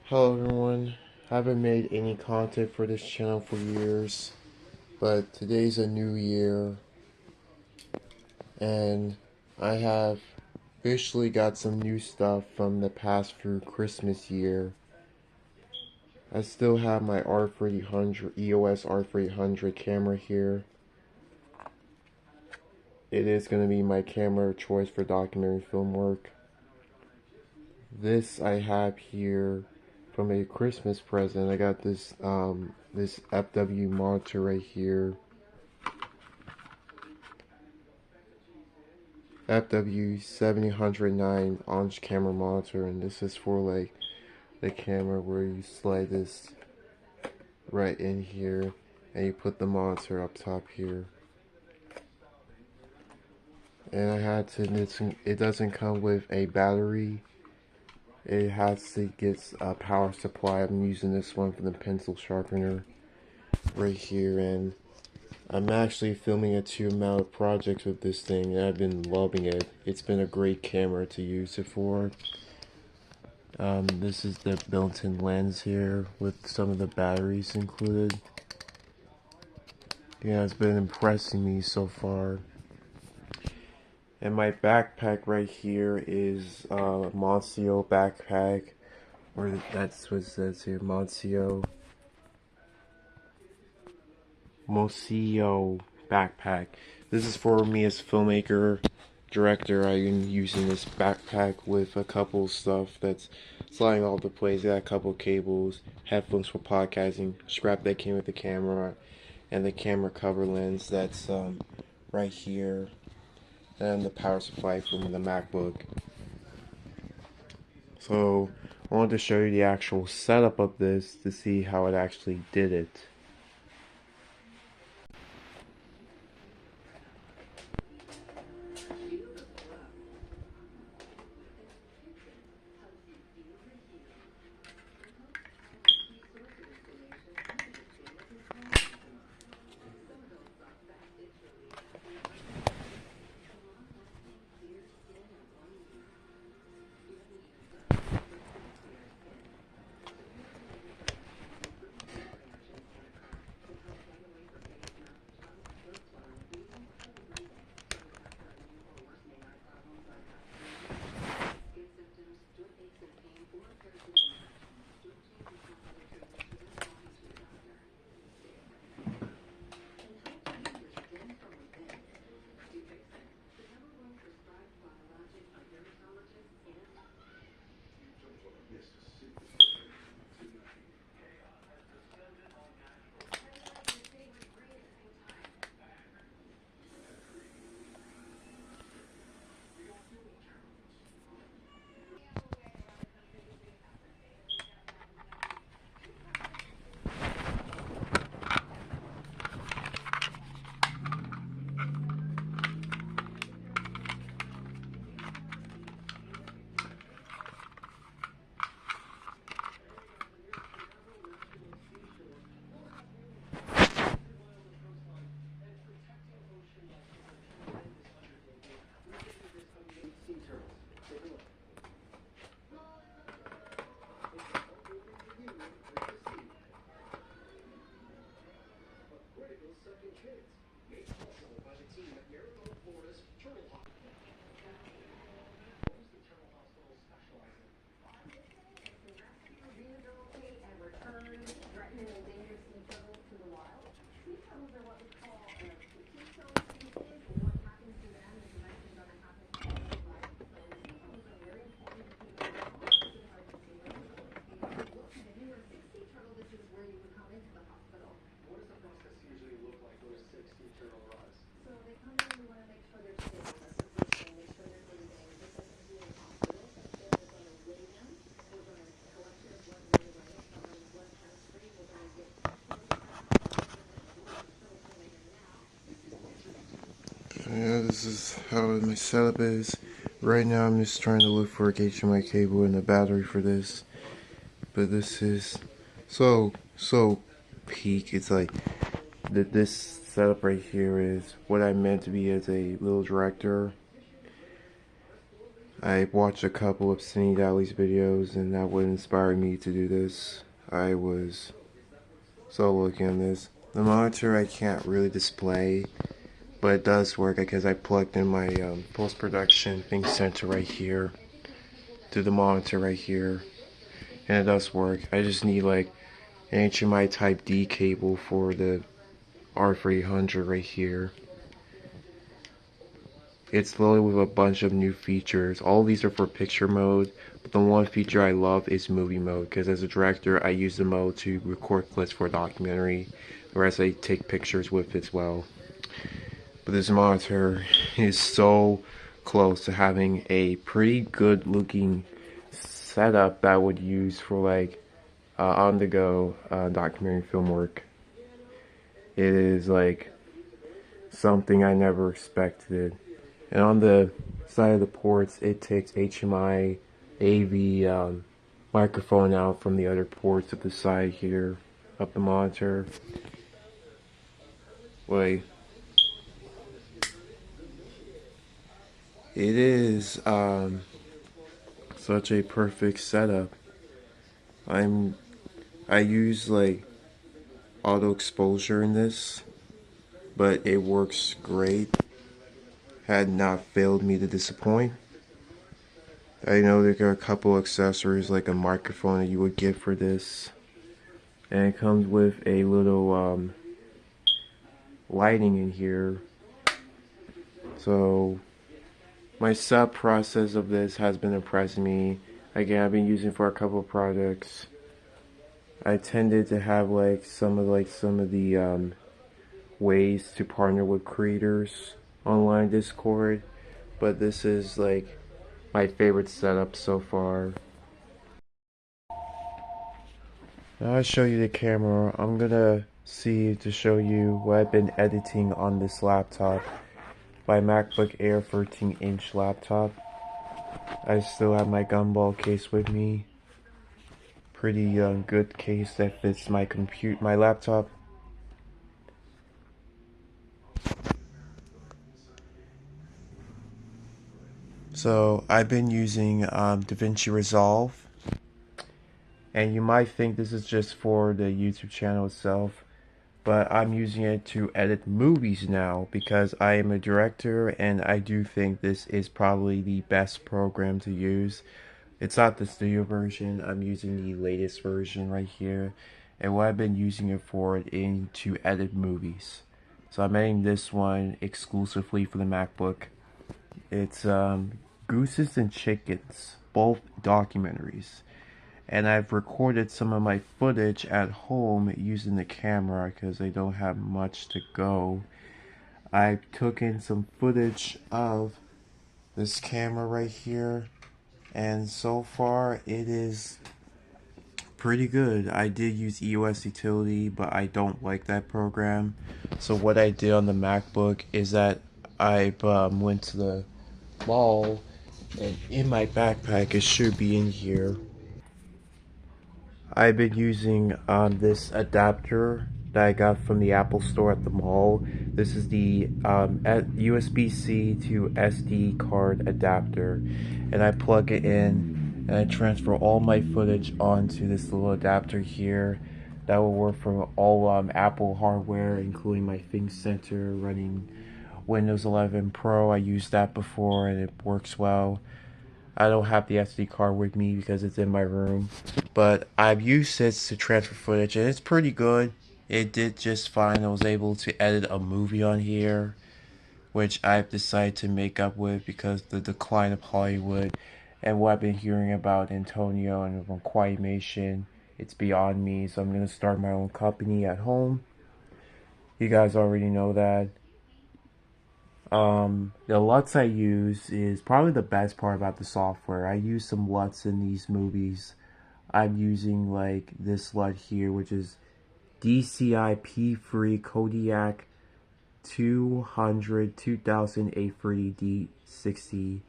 Hello everyone, haven't made any content for this channel for years, but today's a new year and I have officially got some new stuff from the past few Christmas year. I still have my R300 EOS R300 camera here. It is going to be my camera of choice for documentary film work. This I have here from a Christmas present. I got this this FW monitor right here. FW 709 on camera monitor, and this is for like the camera where you slide this right in here and you put the monitor up top here. And I had to, it doesn't come with a battery. It has to get a power supply. I'm using this one for the pencil sharpener right here, and I'm actually filming a 2 amount project with this thing, and I've been loving it. It's been a great camera to use it for. This is the built-in lens here with some of the batteries included. Yeah, it's been impressing me so far. And my backpack right here is Moncio backpack, or that's what it says here, Moncio backpack. This is for me as filmmaker, director. I've been using this backpack with a couple stuff that's sliding all over the place. Got a couple cables, headphones for podcasting, strap that came with the camera, and the camera cover lens that's right here, and the power supply from the MacBook. So I wanted to show you the actual setup of this to see how it actually did it. Yeah, this is how my setup is. Right now I'm just trying to look for a HDMI cable and a battery for this. But this is so peak. It's like this setup right here is what I meant to be as a little director. I watched a couple of Cindy Daly's videos and that would inspire me to do this. I was so looking at this. The monitor I can't really display, but it does work because I plugged in my post-production thing center right here to the monitor right here, and it does work. I just need like an HDMI type D cable for the R300 right here. It's loaded with a bunch of new features. All these are for picture mode, but the one feature I love is movie mode, because as a director I use the mode to record clips for a documentary, whereas I take pictures with it as well. But this monitor is so close to having a pretty good looking setup that I would use for like on the go documentary film work. It is like something I never expected. And on the side of the ports, it takes HDMI AV microphone out from the other ports at the side here of the monitor. Wait. It is such a perfect setup. I use like auto exposure in this, but it works great. Had not failed me to disappoint. I know there are a couple accessories like a microphone that you would get for this, and it comes with a little lighting in here. So my sub process of this has been impressing me. Again, I've been using it for a couple of projects. I tended to have like some of the ways to partner with creators online Discord, but this is like my favorite setup so far. Now I'll show you the camera. I'm gonna see to show you what I've been editing on this laptop. My MacBook Air 13-inch laptop. I still have my gumball case with me. Pretty good case that fits my laptop. So I've been using DaVinci Resolve, and you might think this is just for the YouTube channel itself, but I'm using it to edit movies now because I am a director and I do think this is probably the best program to use. It's not the studio version, I'm using the latest version right here, and what I've been using it for is to edit movies. So I'm editing this one exclusively for the MacBook. It's Gooses and Chickens, both documentaries. And I've recorded some of my footage at home using the camera because I don't have much to go. I took in some footage of this camera right here, and so far it is pretty good. I did use EOS Utility, but I don't like that program. So what I did on the MacBook is that I went to the mall, and in my backpack, it should be in here, I've been using this adapter that I got from the Apple store at the mall. This is the USB-C to SD card adapter, and I plug it in and I transfer all my footage onto this little adapter here that will work for all Apple hardware, including my Thing Center running Windows 11 Pro. I used that before and it works well. I don't have the SD card with me because it's in my room, but I've used this to transfer footage and it's pretty good. It did just fine. I was able to edit a movie on here, which I've decided to make up with because the decline of Hollywood and what I've been hearing about Antonio and Quietimation, it's beyond me. So I'm going to start my own company at home. You guys already know that. The LUTs I use is probably the best part about the software. I use some LUTs in these movies. I'm using like this LUT here, which is DCI-P-free Kodiak 200 2830 D60.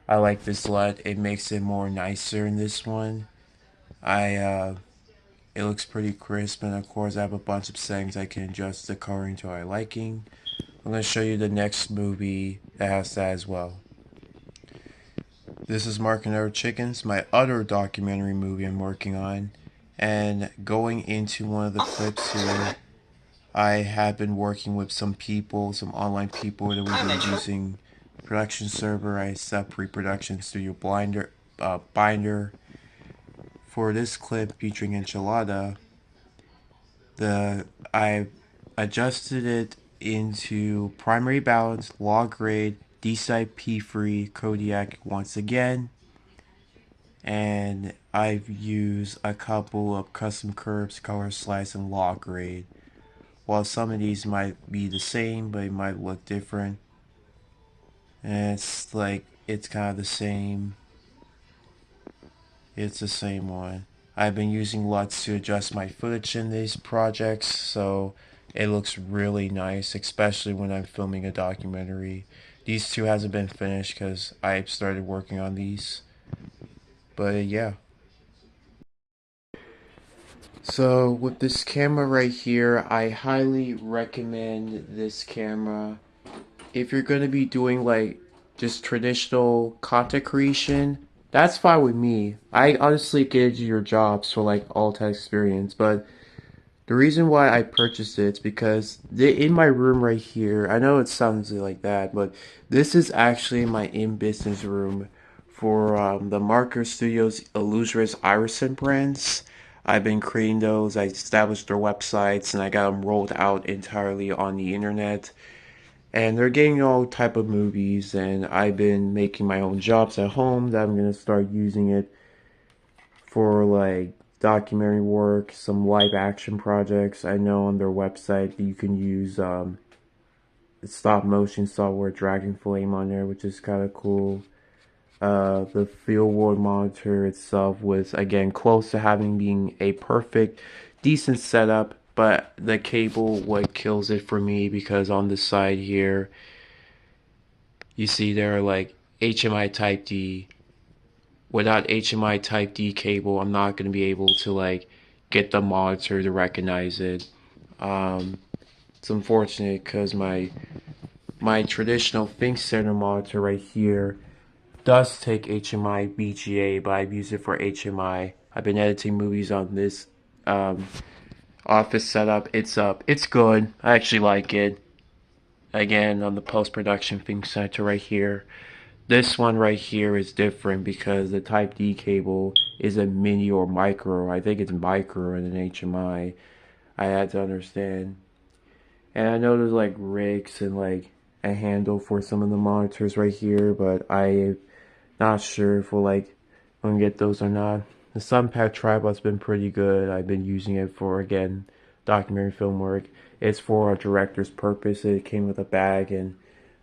I like this LUT. It makes it more nicer in this one. It looks pretty crisp, and of course I have a bunch of settings I can adjust the coloring to my liking. I'm going to show you the next movie that has that as well. This is Mark and Other Chickens, my other documentary movie I'm working on. And going into one of the clips here, I have been working with some people, some online people that we've been using production server. I set up pre-production studio binder. For this clip featuring Enchilada, I adjusted it into primary balance, log grade, D-side P-free, Kodiak once again, and I've used a couple of custom curves, color slice, and log grade. While some of these might be the same, but it might look different. And it's kind of the same. It's the same one. I've been using LUTs to adjust my footage in these projects, so it looks really nice, especially when I'm filming a documentary. These two hasn't been finished because I started working on these. But yeah. So with this camera right here, I highly recommend this camera. If you're going to be doing like just traditional content creation, that's fine with me. I honestly get your jobs for like all tech experience, but the reason why I purchased it is because in my room right here, I know it sounds like that, but this is actually my in-business room for the Marker Studios Illustrious Iridescent brands. I've been creating those. I established their websites and I got them rolled out entirely on the internet. And they're getting all type of movies, and I've been making my own jobs at home that I'm gonna start using it for like documentary work, some live action projects. I know on their website that you can use stop motion software Dragon Flame on there, which is kind of cool. The field world monitor itself was again close to having being a perfect, decent setup, but the cable what kills it for me because on the side here you see there are like HMI Type D. Without HMI Type D cable, I'm not going to be able to like get the monitor to recognize it. It's unfortunate because my traditional Think Center monitor right here does take HMI BGA, but I've used it for HMI. I've been editing movies on this office setup. It's good. I actually like it. Again, on the post-production Think Center right here. This one right here is different because the Type D cable is a mini or micro. I think it's micro in an HMI. I had to understand. And I know there's like rigs and like a handle for some of the monitors right here, but I'm not sure if we'll like gonna get those or not. The Sunpack tripod's been pretty good. I've been using it for again documentary film work. It's for a director's purpose. It came with a bag and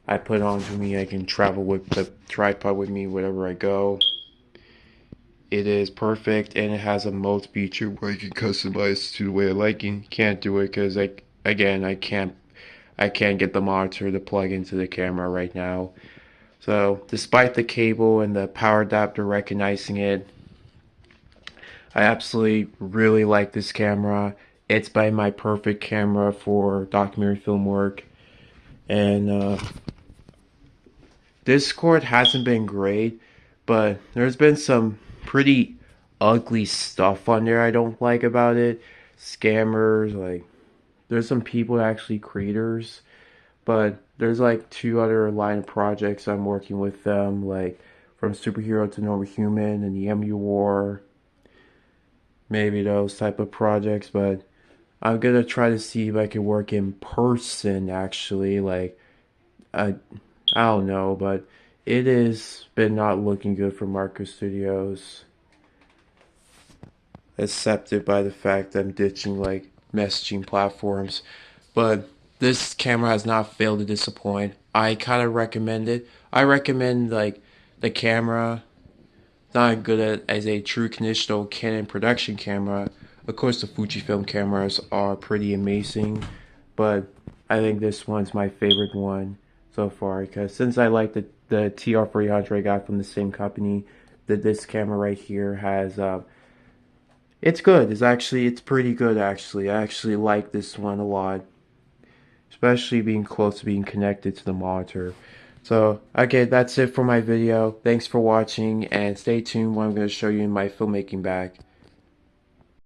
I put it onto me. I can travel with the tripod with me wherever I go. It is perfect and it has a mode feature where you can customize to the way I like it. You can't do it because I can't get the monitor to plug into the camera right now. So despite the cable and the power adapter recognizing it, I absolutely really like this camera. It's by my perfect camera for documentary film work. And Discord hasn't been great, but there's been some pretty ugly stuff on there I don't like about it. Scammers, like there's some people actually creators, but there's like two other line of projects I'm working with them, like from superhero to normal human and the MU War, maybe those type of projects. But I'm gonna try to see if I can work in person actually, like I I don't know, but it has been not looking good for Marcus Studios. Accepted by the fact that I'm ditching like messaging platforms. But this camera has not failed to disappoint. I kind of recommend it. I recommend like the camera, not good as a true traditional Canon production camera. Of course, the Fujifilm cameras are pretty amazing, but I think this one's my favorite one so far because since I like the TR300 I got from the same company, that this camera right here has it's good. It's pretty good actually. I actually like this one a lot, especially being close to being connected to the monitor. So, okay, that's it for my video. Thanks for watching, and stay tuned when I'm going to show you my filmmaking bag.